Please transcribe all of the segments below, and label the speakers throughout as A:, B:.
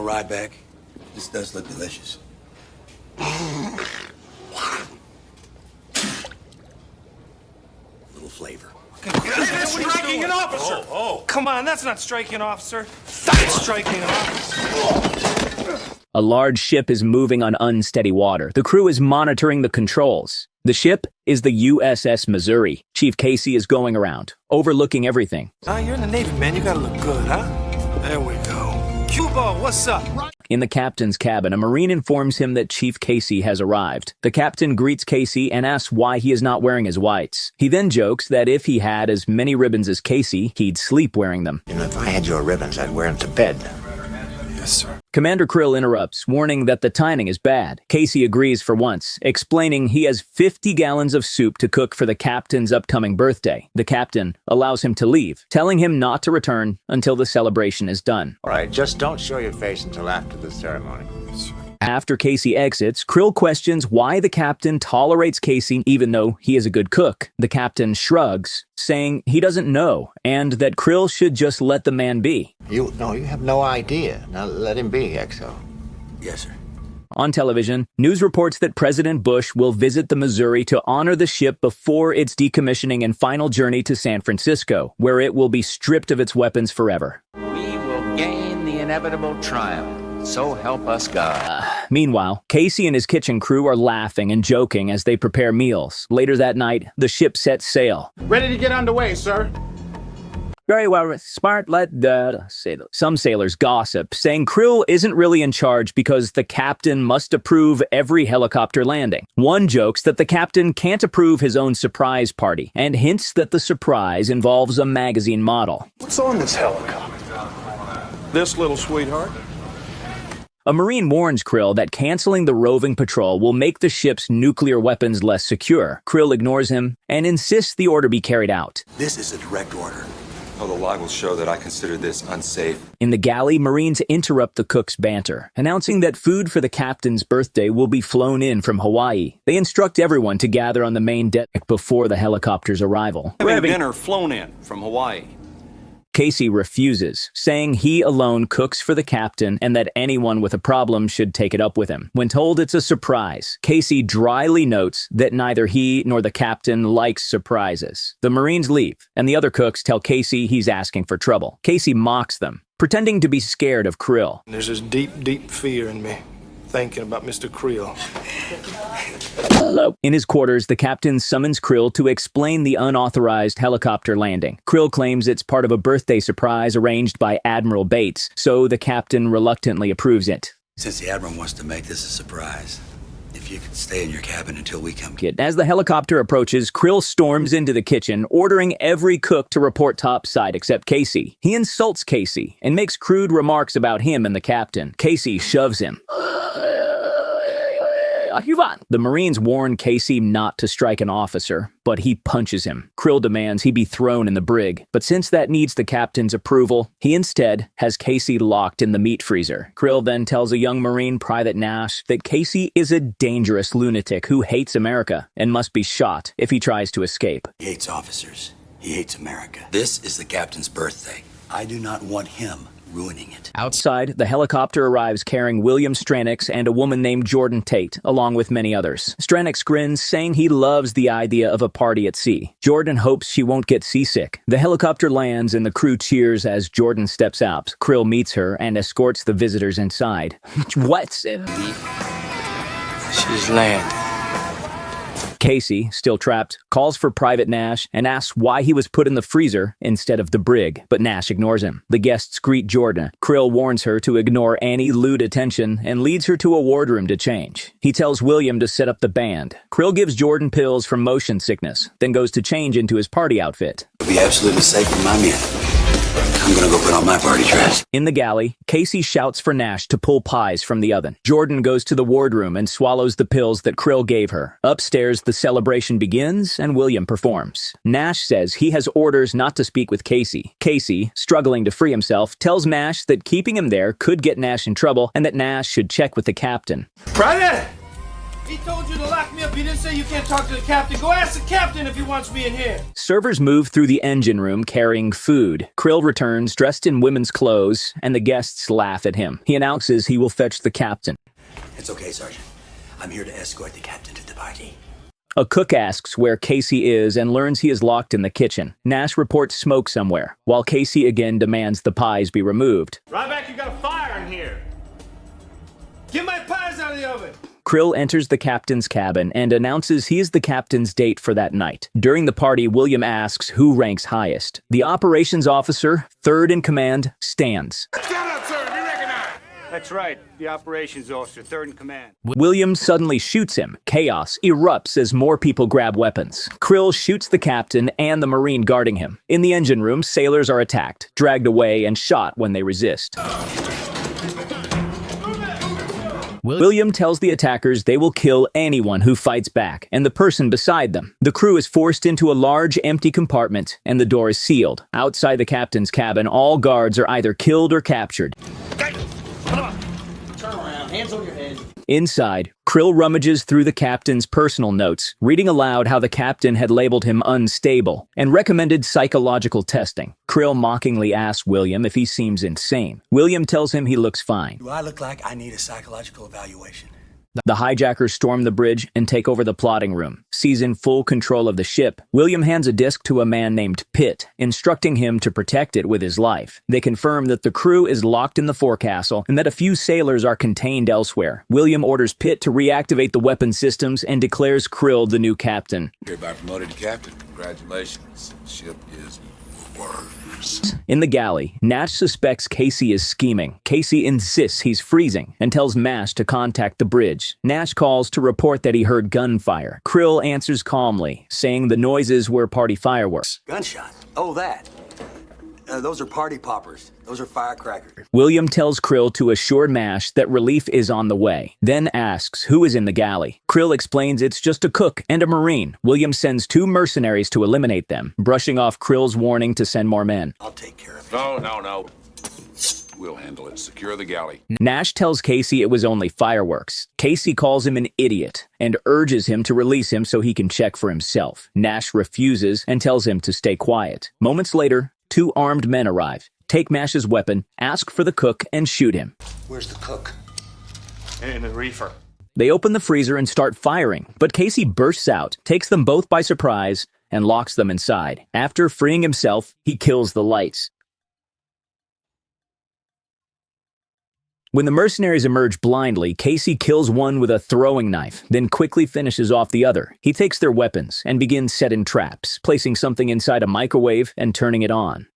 A: ride back? This does look delicious. Little flavor.
B: That's striking an officer! Oh. Come on, that's not striking an officer. That's striking an officer.
C: A large ship is moving on unsteady water. The crew is monitoring the controls. The ship is the USS Missouri. Chief Casey is going around, overlooking everything.
B: You're in the Navy, man. You gotta look good, huh? There we go. Cuba, what's up?
C: In the captain's cabin, a Marine informs him that Chief Casey has arrived. The captain greets Casey and asks why he is not wearing his whites. He then jokes that if he had as many ribbons as Casey, he'd sleep wearing them.
D: You know, if I had your ribbons, I'd wear them to bed.
B: Yes, sir.
C: Commander Krill interrupts, warning that the timing is bad. Casey agrees for once, explaining he has 50 gallons of soup to cook for the captain's upcoming birthday. The captain allows him to leave, telling him not to return until the celebration is done.
D: All right, just don't show your face until after the ceremony.
C: After Casey exits, Krill questions why the captain tolerates Casey even though he is a good cook. The captain shrugs, saying he doesn't know, and that Krill should just let the man be.
D: You have no idea. Now let him be, XO.
A: Yes, sir.
C: On television, news reports that President Bush will visit the Missouri to honor the ship before its decommissioning and final journey to San Francisco, where it will be stripped of its weapons forever.
E: We will gain the inevitable triumph. So help us God.
C: Meanwhile, Casey and his kitchen crew are laughing and joking as they prepare meals. Later that night, the ship sets sail.
F: Ready to get underway, sir.
C: Very well, smart, Some sailors gossip, saying Krill isn't really in charge because the captain must approve every helicopter landing. One jokes that the captain can't approve his own surprise party, and hints that the surprise involves a magazine model.
B: What's on this helicopter? This little sweetheart?
C: A Marine warns Krill that canceling the roving patrol will make the ship's nuclear weapons less secure. Krill ignores him and insists the order be carried out.
A: This is a direct order.
G: Oh, the log will show that I consider this unsafe.
C: In the galley, Marines interrupt the cook's banter, announcing that food for the captain's birthday will be flown in from Hawaii. They instruct everyone to gather on the main deck before the helicopter's arrival.
B: Having dinner flown in from Hawaii.
C: Casey refuses, saying he alone cooks for the captain and that anyone with a problem should take it up with him. When told it's a surprise, Casey dryly notes that neither he nor the captain likes surprises. The Marines leave, and the other cooks tell Casey he's asking for trouble. Casey mocks them, pretending to be scared of Krill.
B: There's this deep, deep fear in me, thinking about Mr. Krill.
C: Hello. In his quarters, the captain summons Krill to explain the unauthorized helicopter landing. Krill claims it's part of a birthday surprise arranged by Admiral Bates, so the captain reluctantly approves it.
A: Since the Admiral wants to make this a surprise, if you could stay in your cabin until we come.
C: As the helicopter approaches, Krill storms into the kitchen, ordering every cook to report topside except Casey. He insults Casey and makes crude remarks about him and the captain. Casey shoves him. The Marines warn Casey not to strike an officer, but he punches him. Krill demands he be thrown in the brig, but since that needs the captain's approval, he instead has Casey locked in the meat freezer. Krill then tells a young Marine, Private Nash, that Casey is a dangerous lunatic who hates America and must be shot if he tries to escape.
A: He hates officers. He hates America. This is the captain's birthday. I do not want him ruining it.
C: Outside, the helicopter arrives carrying William Stranix and a woman named Jordan Tate, along with many others. Stranix grins, saying he loves the idea of a party at sea. Jordan hopes she won't get seasick. The helicopter lands and the crew cheers as Jordan steps out. Krill meets her and escorts the visitors inside. What?
B: She's landed.
C: Casey, still trapped, calls for Private Nash and asks why he was put in the freezer instead of the brig, but Nash ignores him. The guests greet Jordan. Krill warns her to ignore any lewd attention and leads her to a wardroom to change. He tells William to set up the band. Krill gives Jordan pills for motion sickness, then goes to change into his party outfit.
A: It'll be absolutely safe for my men. I'm gonna go put on my party dress.
C: In the galley, Casey shouts for Nash to pull pies from the oven. Jordan goes to the wardroom and swallows the pills that Krill gave her. Upstairs, the celebration begins and William performs. Nash says he has orders not to speak with Casey. Casey, struggling to free himself, tells Nash that keeping him there could get Nash in trouble and that Nash should check with the captain.
B: Private! He told you to lock me up. He didn't say you can't talk to the captain. Go ask the captain if he wants me in here.
C: Servers move through the engine room carrying food. Krill returns dressed in women's clothes, and the guests laugh at him. He announces he will fetch the captain.
A: It's okay, Sergeant. I'm here to escort the captain to the party.
C: A cook asks where Casey is and learns he is locked in the kitchen. Nash reports smoke somewhere, while Casey again demands the pies be removed.
B: Ryback, you got a fire in here. Get my pies out of the oven.
C: Krill enters the captain's cabin and announces he is the captain's date for that night. During the party, William asks who ranks highest. The operations officer, third in command, stands.
B: Stand up, sir. Be recognized. That's right. The operations officer, third in command.
C: William suddenly shoots him. Chaos erupts as more people grab weapons. Krill shoots the captain and the Marine guarding him. In the engine room, sailors are attacked, dragged away, and shot when they resist. William tells the attackers they will kill anyone who fights back, and the person beside them. The crew is forced into a large, empty compartment, and the door is sealed. Outside the captain's cabin, all guards are either killed or captured.
F: Turn around, hands on your head.
C: Inside, Krill rummages through the captain's personal notes, reading aloud how the captain had labeled him unstable and recommended psychological testing. Krill mockingly asks William if he seems insane. William tells him he looks fine.
A: Do I look like I need a psychological evaluation?
C: The hijackers storm the bridge and take over the plotting room. Seizing full control of the ship, William hands a disc to a man named Pitt, instructing him to protect it with his life. They confirm that the crew is locked in the forecastle and that a few sailors are contained elsewhere. William orders Pitt to reactivate the weapon systems and declares Krill the new captain.
H: Hereby promoted to captain. Congratulations. Ship is yours.
C: In the galley, Nash suspects Casey is scheming. Casey insists he's freezing and tells Mash to contact the bridge. Nash calls to report that he heard gunfire. Krill answers calmly, saying the noises were party fireworks.
A: Gunshots? Oh, that. Those are party poppers. Those are firecrackers.
C: William tells Krill to assure Mash that relief is on the way, then asks who is in the galley. Krill explains it's just a cook and a Marine. William sends 2 mercenaries to eliminate them, brushing off Krill's warning to send more men.
A: I'll take care of it.
H: No. We'll handle it. Secure the galley.
C: Nash tells Casey it was only fireworks. Casey calls him an idiot and urges him to release him so he can check for himself. Nash refuses and tells him to stay quiet. Moments later, 2 armed men arrive, take Mash's weapon, ask for the cook, and shoot him.
A: Where's the cook?
B: In the reefer.
C: They open the freezer and start firing, but Casey bursts out, takes them both by surprise, and locks them inside. After freeing himself, he kills the lights. When the mercenaries emerge blindly, Casey kills one with a throwing knife, then quickly finishes off the other. He takes their weapons and begins setting traps, placing something inside a microwave and turning it on.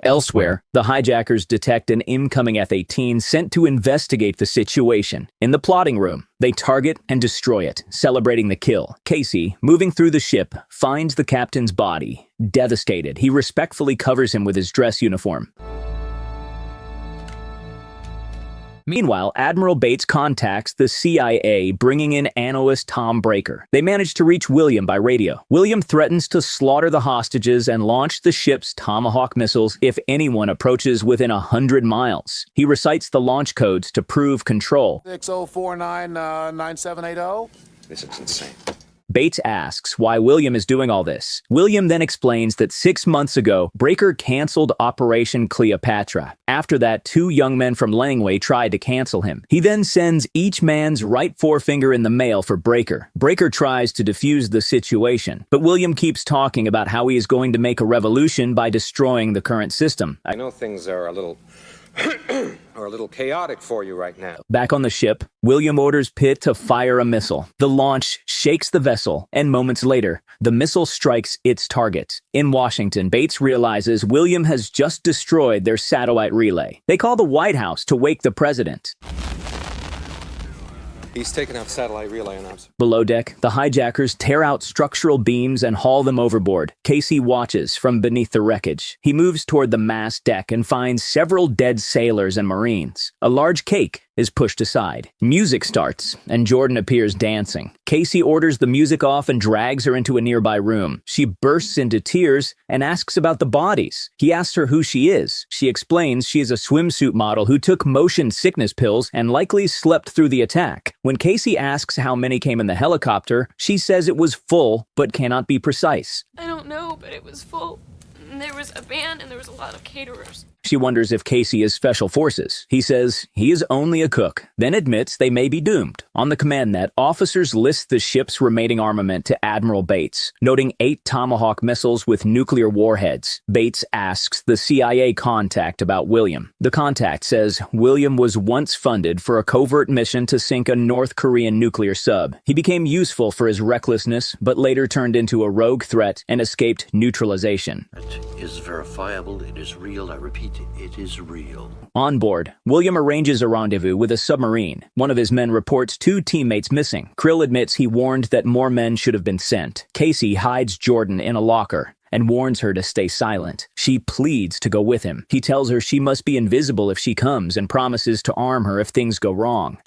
C: Elsewhere, the hijackers detect an incoming F-18 sent to investigate the situation. In the plotting room, they target and destroy it, celebrating the kill. Casey, moving through the ship, finds the captain's body. Devastated, he respectfully covers him with his dress uniform. Meanwhile, Admiral Bates contacts the CIA, bringing in analyst Tom Breaker. They manage to reach William by radio. William threatens to slaughter the hostages and launch the ship's Tomahawk missiles if anyone approaches within 100 miles. He recites the launch codes to prove control.
H: 60499780. This is insane.
C: Bates asks why William is doing all this. William then explains that 6 months ago, Breaker canceled Operation Cleopatra. After that, 2 young men from Langley tried to cancel him. He then sends each man's right forefinger in the mail for Breaker. Breaker tries to defuse the situation, but William keeps talking about how he is going to make a revolution by destroying the current system.
I: I know things are a little chaotic for you right now.
C: Back on the ship, William orders Pitt to fire a missile. The launch shakes the vessel, and moments later, the missile strikes its target. In Washington, Bates realizes William has just destroyed their satellite relay. They call the White House to wake the president.
I: He's taken out satellite relay announcement.
C: Below deck, the hijackers tear out structural beams and haul them overboard. Casey watches from beneath the wreckage. He moves toward the mast deck and finds several dead sailors and Marines. A large cake is pushed aside. Music starts, and Jordan appears dancing. Casey orders the music off and drags her into a nearby room. She bursts into tears and asks about the bodies. He asks her who she is. She explains she is a swimsuit model who took motion sickness pills and likely slept through the attack. When Casey asks how many came in the helicopter, she says it was full, but cannot be precise.
F: I don't know, but it was full. There was a band and there was a lot of caterers.
C: She wonders if Casey is Special Forces. He says he is only a cook, then admits they may be doomed. On the command net, officers list the ship's remaining armament to Admiral Bates, noting 8 Tomahawk missiles with nuclear warheads. Bates asks the CIA contact about William. The contact says William was once funded for a covert mission to sink a North Korean nuclear sub. He became useful for his recklessness, but later turned into a rogue threat and escaped neutralization.
J: It is verifiable, it is real, I repeat, it is real.
C: On board, William arranges a rendezvous with a submarine. One of his men reports 2 teammates missing. Krill admits he warned that more men should have been sent. Casey hides Jordan in a locker and warns her to stay silent. She pleads to go with him. He tells her she must be invisible if she comes and promises to arm her if things go wrong.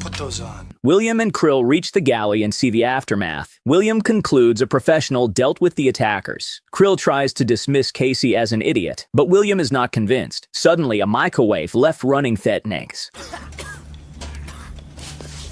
B: Put those on.
C: William and Krill reach the galley and see the aftermath. William concludes a professional dealt with the attackers. Krill tries to dismiss Casey as an idiot, but William is not convinced. Suddenly, a microwave left running detonates.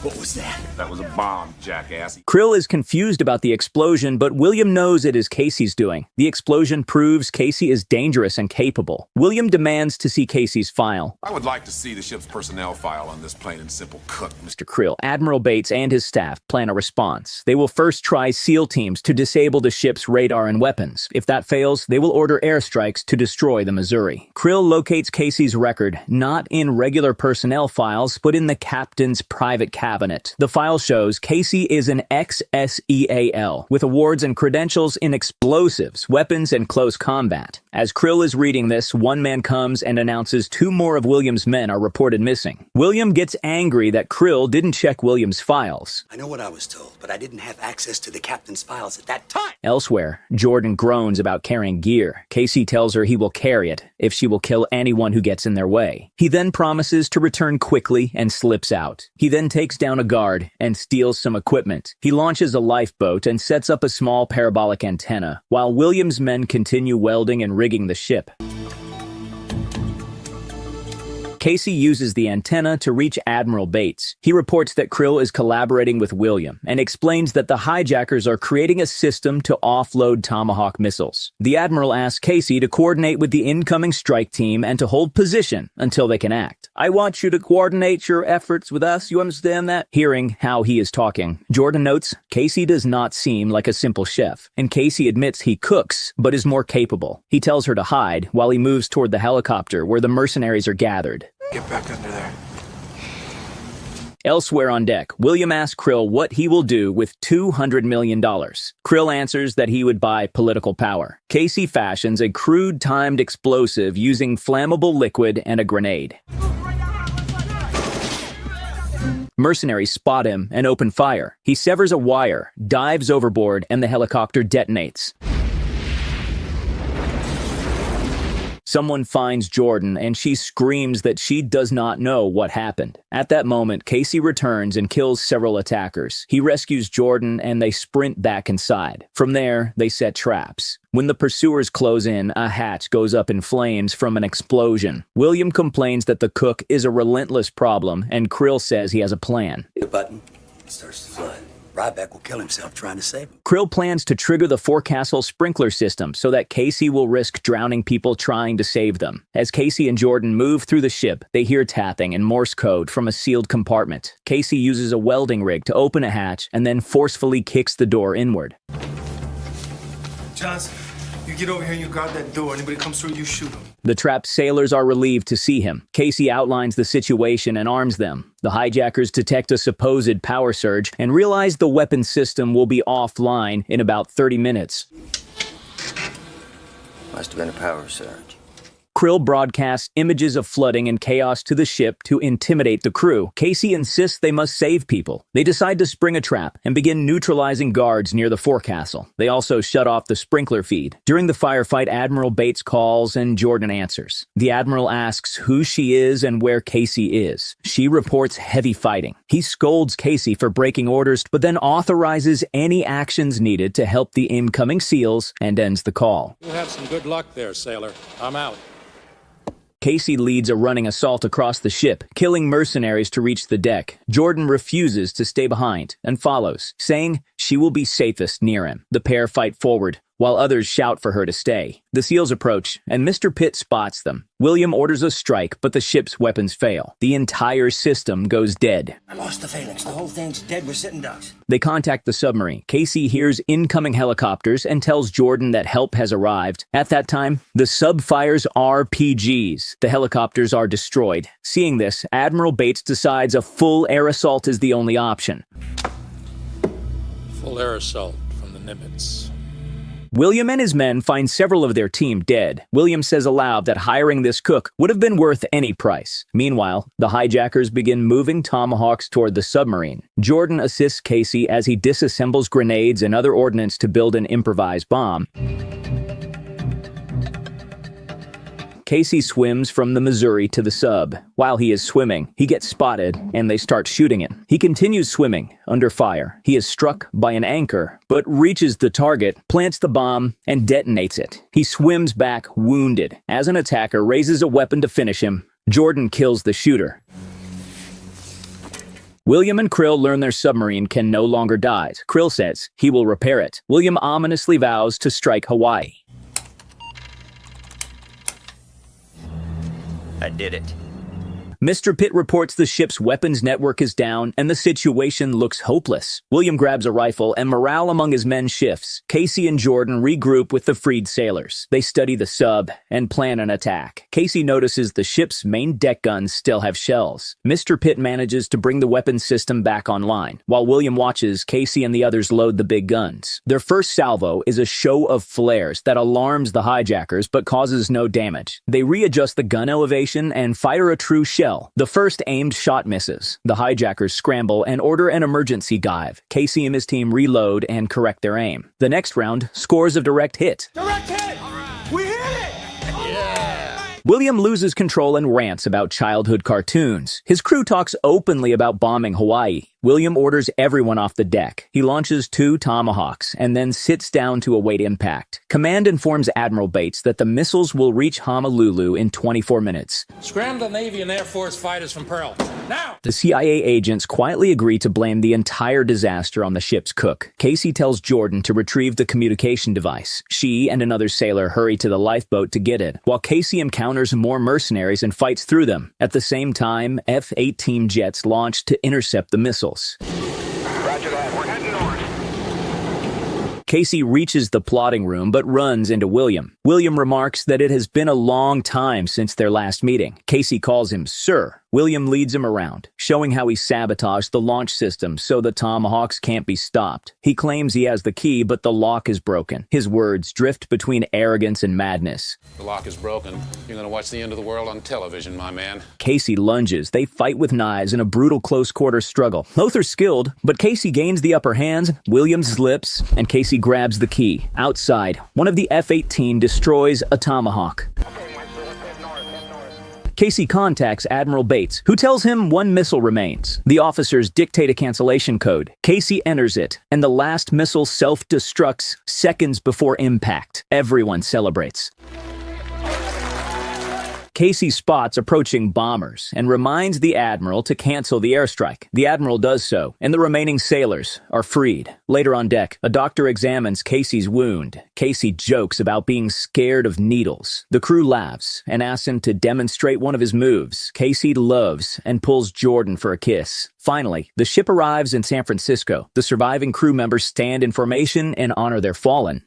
A: What was that?
H: That was a bomb, jackass.
C: Krill is confused about the explosion, but William knows it is Casey's doing. The explosion proves Casey is dangerous and capable. William demands to see Casey's file.
H: I would like to see the ship's personnel file on this plain and simple cook, Mr.
C: Krill, Admiral Bates and his staff plan a response. They will first try SEAL teams to disable the ship's radar and weapons. If that fails, they will order airstrikes to destroy the Missouri. Krill locates Casey's record, not in regular personnel files, but in the captain's private cabinet. The file shows Casey is an ex-SEAL with awards and credentials in explosives, weapons, and close combat. As Krill is reading this, one man comes and announces 2 more of William's men are reported missing. William gets angry that Krill didn't check William's files.
A: I know what I was told, but I didn't have access to the captain's files at that time.
C: Elsewhere, Jordan groans about carrying gear. Casey tells her he will carry it if she will kill anyone who gets in their way. He then promises to return quickly and slips out. He then takes down a guard and steals some equipment. He launches a lifeboat and sets up a small parabolic antenna, while William's men continue welding and rigging the ship. Casey uses the antenna to reach Admiral Bates. He reports that Krill is collaborating with William and explains that the hijackers are creating a system to offload Tomahawk missiles. The Admiral asks Casey to coordinate with the incoming strike team and to hold position until they can act. I want you to coordinate your efforts with us, you understand that? Hearing how he is talking, Jordan notes Casey does not seem like a simple chef, and Casey admits he cooks, but is more capable. He tells her to hide while he moves toward the helicopter where the mercenaries are gathered.
B: Get back under there.
C: Elsewhere on deck, William asks Krill what he will do with $200 million. Krill answers that he would buy political power. Casey fashions a crude timed explosive using flammable liquid and a grenade. Mercenaries spot him and open fire. He severs a wire, dives overboard, and the helicopter detonates. Someone finds Jordan, and she screams that she does not know what happened. At that moment, Casey returns and kills several attackers. He rescues Jordan, and they sprint back inside. From there, they set traps. When the pursuers close in, a hatch goes up in flames from an explosion. William complains that the cook is a relentless problem, and Krill says he has a plan.
A: The button, it starts to flood. Ryback will kill himself trying to save him.
C: Krill plans to trigger the forecastle sprinkler system so that Casey will risk drowning people trying to save them. As Casey and Jordan move through the ship, they hear tapping and Morse code from a sealed compartment. Casey uses a welding rig to open a hatch and then forcefully kicks the door inward.
B: Johnson, you get over here and you guard that door. Anybody comes through, you shoot them.
C: The trapped sailors are relieved to see him. Casey outlines the situation and arms them. The hijackers detect a supposed power surge and realize the weapon system will be offline in about 30 minutes.
J: Must have been a power surge.
C: Krill broadcasts images of flooding and chaos to the ship to intimidate the crew. Casey insists they must save people. They decide to spring a trap and begin neutralizing guards near the forecastle. They also shut off the sprinkler feed. During the firefight, Admiral Bates calls and Jordan answers. The Admiral asks who she is and where Casey is. She reports heavy fighting. He scolds Casey for breaking orders, but then authorizes any actions needed to help the incoming SEALs and ends the call.
K: You have some good luck there, sailor. I'm out.
C: Casey leads a running assault across the ship, killing mercenaries to reach the deck. Jordan refuses to stay behind and follows, saying she will be safest near him. The pair fight forward, while others shout for her to stay. The SEALs approach, and Mr. Pitt spots them. William orders a strike, but the ship's weapons fail. The entire system goes dead.
L: I lost the phalanx. The whole thing's dead. We're sitting ducks.
C: They contact the submarine. Casey hears incoming helicopters and tells Jordan that help has arrived. At that time, the sub fires RPGs. The helicopters are destroyed. Seeing this, Admiral Bates decides a full air assault is the only option.
K: Full air assault from the Nimitz.
C: William and his men find several of their team dead. William says aloud that hiring this cook would have been worth any price. Meanwhile, the hijackers begin moving tomahawks toward the submarine. Jordan assists Casey as he disassembles grenades and other ordnance to build an improvised bomb. Casey swims from the Missouri to the sub. While he is swimming, he gets spotted, and they start shooting him. He continues swimming, under fire. He is struck by an anchor, but reaches the target, plants the bomb, and detonates it. He swims back, wounded, as an attacker raises a weapon to finish him. Jordan kills the shooter. William and Krill learn their submarine can no longer die. Krill says he will repair it. William ominously vows to strike Hawaii.
J: I did it.
C: Mr. Pitt reports the ship's weapons network is down and the situation looks hopeless. William grabs a rifle and morale among his men shifts. Casey and Jordan regroup with the freed sailors. They study the sub and plan an attack. Casey notices the ship's main deck guns still have shells. Mr. Pitt manages to bring the weapons system back online. While William watches, Casey and the others load the big guns. Their first salvo is a show of flares that alarms the hijackers but causes no damage. They readjust the gun elevation and fire a true shell. The first aimed shot misses. The hijackers scramble and order an emergency dive. Casey and his team reload and correct their aim. The next round scores a direct hit.
B: Direct hit! We hit it!
C: William loses control and rants about childhood cartoons. His crew talks openly about bombing Hawaii. William orders everyone off the deck. He launches 2 tomahawks and then sits down to await impact. Command informs Admiral Bates that the missiles will reach Honolulu in 24 minutes.
K: Scramble Navy and Air Force fighters from Pearl. Now!
C: The CIA agents quietly agree to blame the entire disaster on the ship's cook. Casey tells Jordan to retrieve the communication device. She and another sailor hurry to the lifeboat to get it, while Casey encounters more mercenaries and fights through them. At the same time, F-18 jets launch to intercept the missiles.
L: Roger that. We're heading north.
C: Casey reaches the plotting room but runs into William. William remarks that it has been a long time since their last meeting. Casey calls him Sir. William leads him around, showing how he sabotaged the launch system so the Tomahawks can't be stopped. He claims he has the key, but the lock is broken. His words drift between arrogance and madness.
K: The lock is broken. You're gonna watch the end of the world on television, my man.
C: Casey lunges. They fight with knives in a brutal close-quarter struggle. Both are skilled, but Casey gains the upper hand. William slips, and Casey grabs the key. Outside, one of the F-18 destroys a Tomahawk. Casey contacts Admiral Bates, who tells him 1 missile remains. The officers dictate a cancellation code. Casey enters it, and the last missile self-destructs seconds before impact. Everyone celebrates. Casey spots approaching bombers and reminds the Admiral to cancel the airstrike. The Admiral does so, and the remaining sailors are freed. Later on deck, a doctor examines Casey's wound. Casey jokes about being scared of needles. The crew laughs and asks him to demonstrate one of his moves. Casey loves and pulls Jordan for a kiss. Finally, the ship arrives in San Francisco. The surviving crew members stand in formation and honor their fallen.